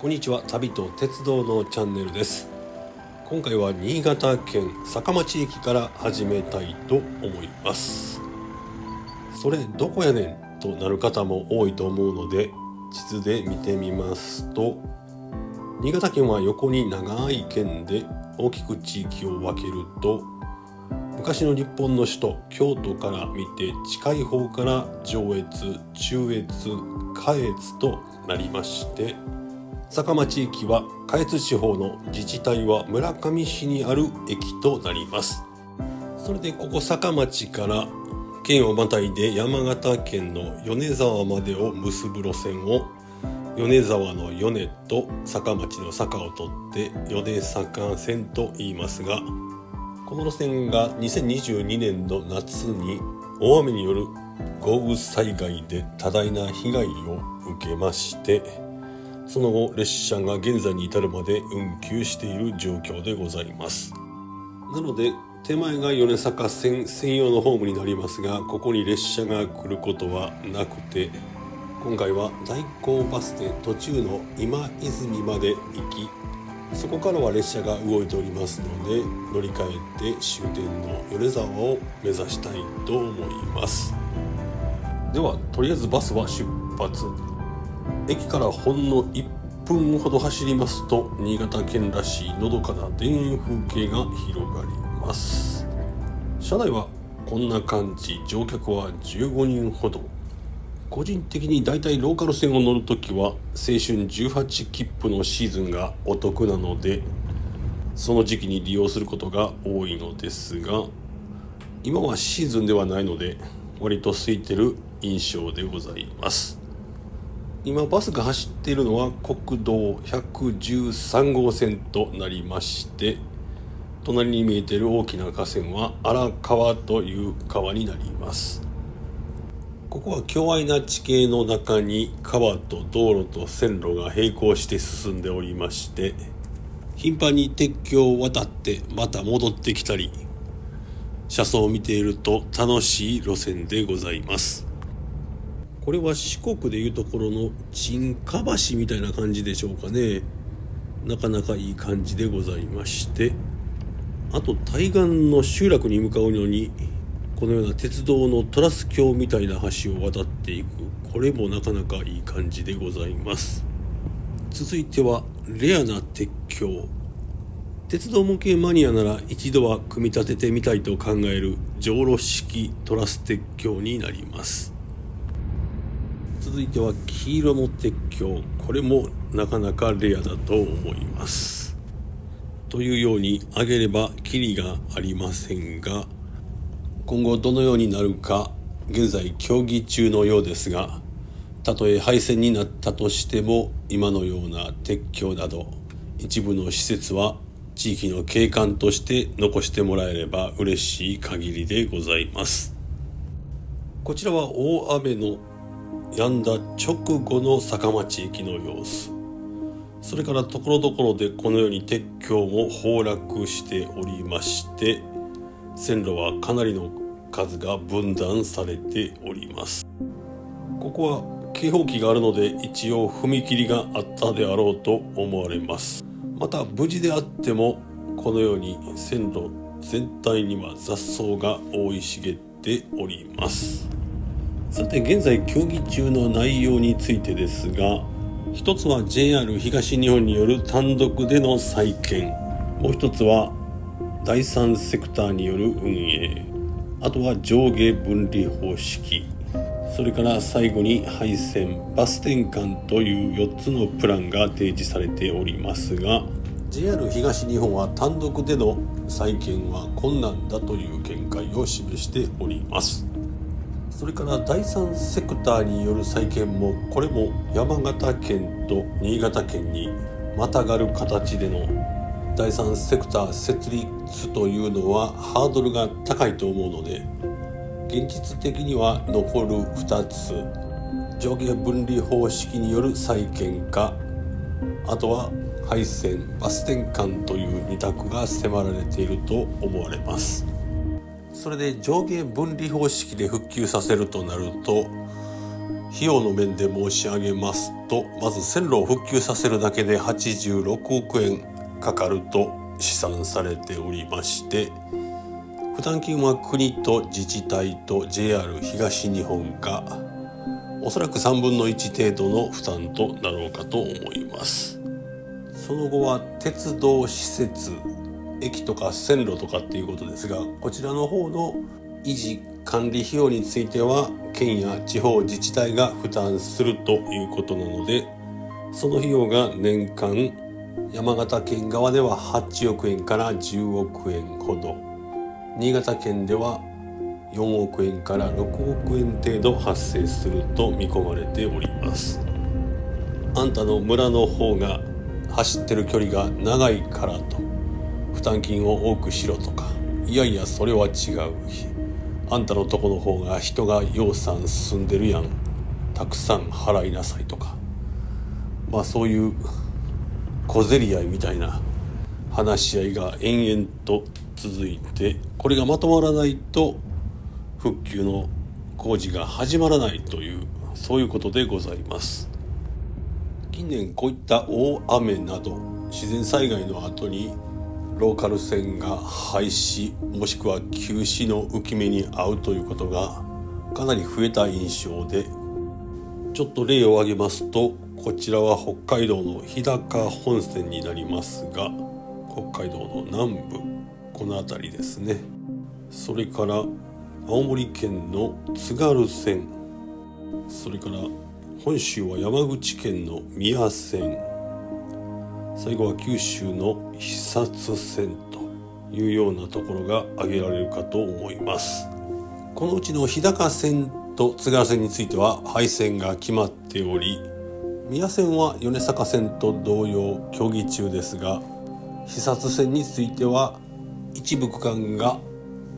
こんにちは。旅と鉄道のチャンネルです。今回は新潟県坂町駅から始めたいと思います。それどこやねんとなる方も多いと思うので、地図で見てみますと、新潟県は横に長い県で大きく地域を分けると、昔の日本の首都京都から見て近い方から上越、中越、下越となりまして、坂町駅は下越地方の自治体は村上市にある駅となります。それでここ坂町から県をまたいで山形県の米沢までを結ぶ路線を、米沢の米と坂町の坂を取って米坂線と言いますが、この路線が2022年の夏に大雨による豪雨災害で多大な被害を受けまして、その後列車が現在に至るまで運休している状況でございます。なので手前が米坂線専用のホームになりますが、ここに列車が来ることはなくて、今回は代行バスで途中の今泉まで行き、そこからは列車が動いておりますので、乗り換えて終点の米沢を目指したいと思います。ではとりあえずバスは出発。駅からほんの1分ほど走りますと、新潟県らしいのどかな田園風景が広がります。車内はこんな感じ。乗客は15人ほど。個人的にだいたいローカル線を乗るときは青春18切符のシーズンがお得なので、その時期に利用することが多いのですが、今はシーズンではないので割と空いてる印象でございます。今バスが走っているのは国道113号線となりまして、隣に見えている大きな河川は荒川という川になります。ここは狭隘な地形の中に川と道路と線路が並行して進んでおりまして、頻繁に鉄橋を渡ってまた戻ってきたり、車窓を見ていると楽しい路線でございます。これは四国でいうところの沈下橋みたいな感じでしょうかね。なかなかいい感じでございまして、あと対岸の集落に向かうのにこのような鉄道のトラス橋みたいな橋を渡っていく、これもなかなかいい感じでございます。続いてはレアな鉄橋。鉄道模型マニアなら一度は組み立ててみたいと考えるじょうろ式トラス鉄橋になります。続いては黄色の鉄橋。これもなかなかレアだと思います。というように挙げればキリがありませんが、今後どのようになるか現在協議中のようですが、たとえ廃線になったとしても今のような鉄橋など一部の施設は地域の景観として残してもらえれば嬉しい限りでございます。こちらは大雨の止んだ直後の坂町駅の様子。それからところどころでこのように鉄橋も崩落しておりまして、線路はかなりの数が分断されております。ここは警報器があるので一応踏切があったであろうと思われます。また無事であってもこのように線路全体には雑草が生い茂っております。さて現在協議中の内容についてですが、一つは JR 東日本による単独での再建、もう一つは第三セクターによる運営、あとは上下分離方式、それから最後に廃線、バス転換という4つのプランが提示されておりますが、 JR 東日本は単独での再建は困難だという見解を示しております。それから第三セクターによる再建も、これも山形県と新潟県にまたがる形での第三セクター設立というのはハードルが高いと思うので、現実的には残る2つ、上下分離方式による再建か、あとは廃線、バス転換という2択が迫られていると思われます。それで上下分離方式で復旧させるとなると、費用の面で申し上げますと、まず線路を復旧させるだけで86億円かかると試算されておりまして、負担金は国と自治体と JR 東日本がおそらく3分の1程度の負担となろうかと思います。その後は鉄道施設、駅とか線路とかっていうことですが、こちらの方の維持管理費用については県や地方自治体が負担するということなので、その費用が年間山形県側では8億円から10億円ほど、新潟県では4億円から6億円程度発生すると見込まれております。あんたの村の方が走ってる距離が長いからと負担金を多くしろとか、いやいやそれは違う、あんたのとこの方が人がようさん住んでるやん、たくさん払いなさいとか、そういう小競り合いみたいな話し合いが延々と続いて、これがまとまらないと復旧の工事が始まらないという、そういうことでございます。近年こういった大雨など自然災害の後にローカル線が廃止もしくは休止の浮き目に遭うということがかなり増えた印象で、ちょっと例を挙げますと、こちらは北海道の日高本線になりますが、北海道の南部、この辺りですね。それから青森県の津軽線、それから本州は山口県の宮線、最後は九州の肥薩線というようなところが挙げられるかと思います。このうちの日高線と津軽線については廃線が決まっており、宮線は米坂線と同様協議中ですが、肥薩線については一部区間が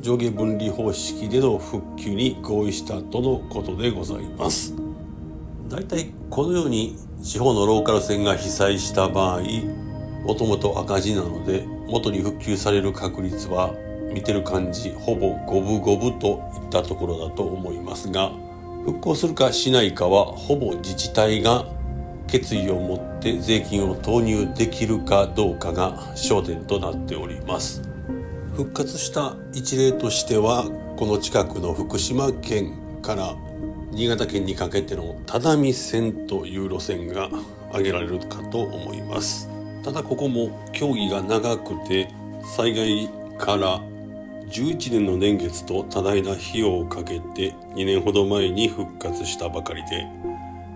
上下分離方式での復旧に合意したとのことでございます。だいたいこのように地方のローカル線が被災した場合、もともと赤字なので元に復旧される確率は見てる感じほぼ五分五分といったところだと思いますが、復興するかしないかはほぼ自治体が決意を持って税金を投入できるかどうかが焦点となっております。復活した一例としては、この近くの福島県から新潟県にかけての只見線という路線が挙げられるかと思います。ただここも協議が長くて、災害から11年の年月と多大な費用をかけて2年ほど前に復活したばかりで、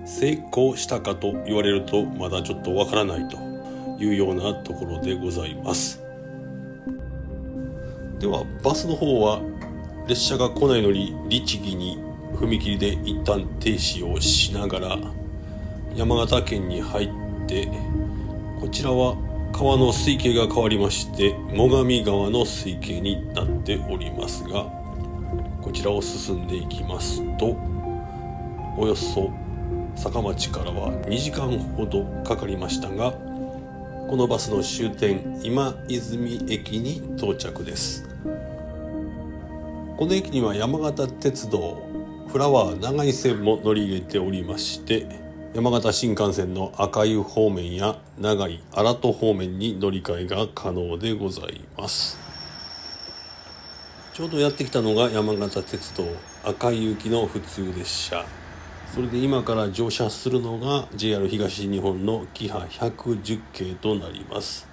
成功したかと言われるとまだちょっとわからないというようなところでございます。ではバスの方は列車が来ないのに律儀に踏切で一旦停止をしながら山形県に入って、こちらは川の水系が変わりまして最上川の水系になっておりますが、こちらを進んでいきますと、およそ坂町からは2時間ほどかかりましたが、このバスの終点今泉駅に到着です。この駅には山形鉄道フラワー長井線も乗り入れておりまして、山形新幹線の赤湯方面や長井荒戸方面に乗り換えが可能でございます。ちょうどやってきたのが山形鉄道赤湯行きの普通列車。それで今から乗車するのが JR 東日本のキハ110系となります。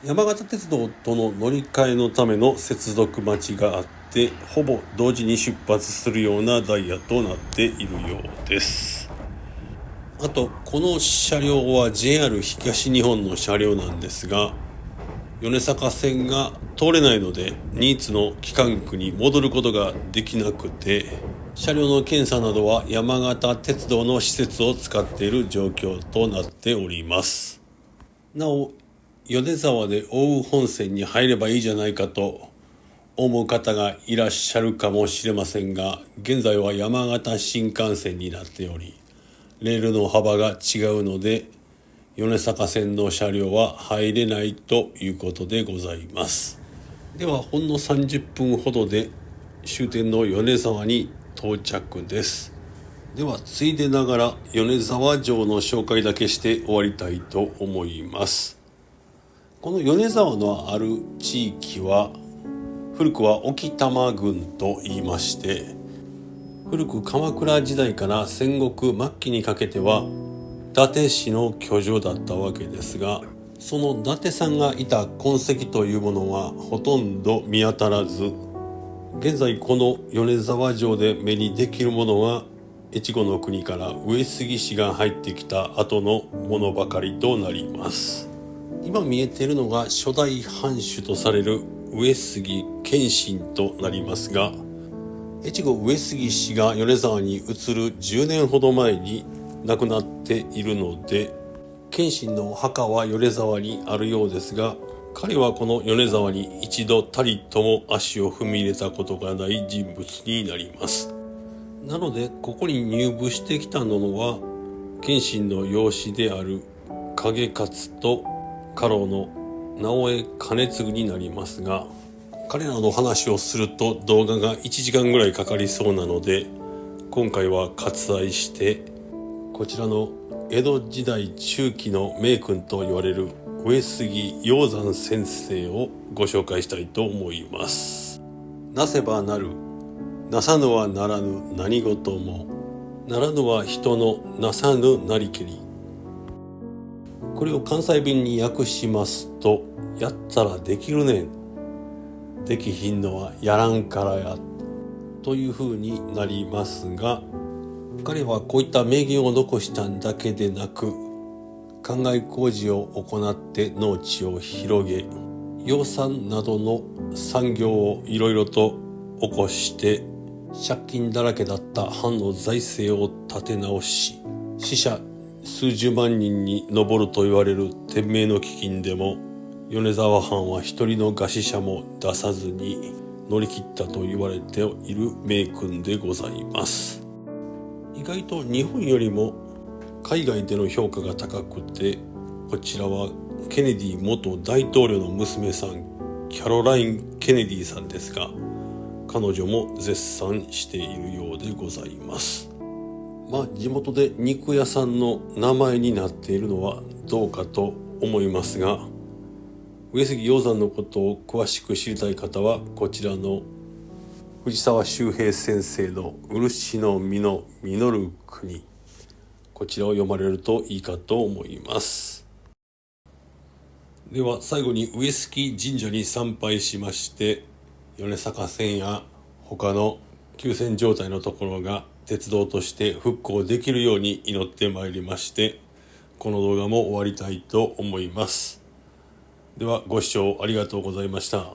山形鉄道との乗り換えのための接続待ちがあって、ほぼ同時に出発するようなダイヤとなっているようです。あとこの車両は JR 東日本の車両なんですが、米坂線が通れないので新津の機関区に戻ることができなくて、車両の検査などは山形鉄道の施設を使っている状況となっております。なお米沢で奥羽本線に入ればいいじゃないかと思う方がいらっしゃるかもしれませんが、現在は山形新幹線になっており、レールの幅が違うので米坂線の車両は入れないということでございます。ではほんの30分ほどで終点の米沢に到着です。ではついでながら米沢城の紹介だけして終わりたいと思います。この米沢のある地域は古くは沖多摩郡と言いまして、古く鎌倉時代から戦国末期にかけては伊達氏の居城だったわけですが、その伊達さんがいた痕跡というものはほとんど見当たらず、現在この米沢城で目にできるものは越後の国から上杉氏が入ってきた後のものばかりとなります。今見えているのが初代藩主とされる上杉謙信となりますが、越後上杉氏が米沢に移る10年ほど前に亡くなっているので、謙信の墓は米沢にあるようですが、彼はこの米沢に一度たりとも足を踏み入れたことがない人物になります。なのでここに入部してきたのは謙信の養子である景勝と家老の直江兼続になりますが、彼らの話をすると動画が1時間ぐらいかかりそうなので、今回は割愛してこちらの江戸時代中期の名君と言われる上杉鷹山先生をご紹介したいと思います。なせばなる、なさぬはならぬ何事も、ならぬは人のなさぬなりけり。これを関西弁に訳しますと、やったらできるねん、できひんのはやらんからや、という風になりますが、彼はこういった名言を残したんだけでなく、灌漑工事を行って農地を広げ、養蚕などの産業をいろいろと起こして借金だらけだった藩の財政を立て直し、死者数十万人に上ると言われる天明の飢饉でも米沢藩は一人の餓死者も出さずに乗り切ったと言われている名君でございます。意外と日本よりも海外での評価が高くて、こちらはケネディ元大統領の娘さんキャロライン・ケネディさんですが、彼女も絶賛しているようでございます。地元で肉屋さんの名前になっているのはどうかと思いますが、上杉鷹山のことを詳しく知りたい方はこちらの藤沢周平先生の漆の実の実る国、こちらを読まれるといいかと思います。では最後に上杉神社に参拝しまして、米坂線や他の旧線状態のところが鉄道として復興できるように祈ってまいりまして、この動画も終わりたいと思います。ではご視聴ありがとうございました。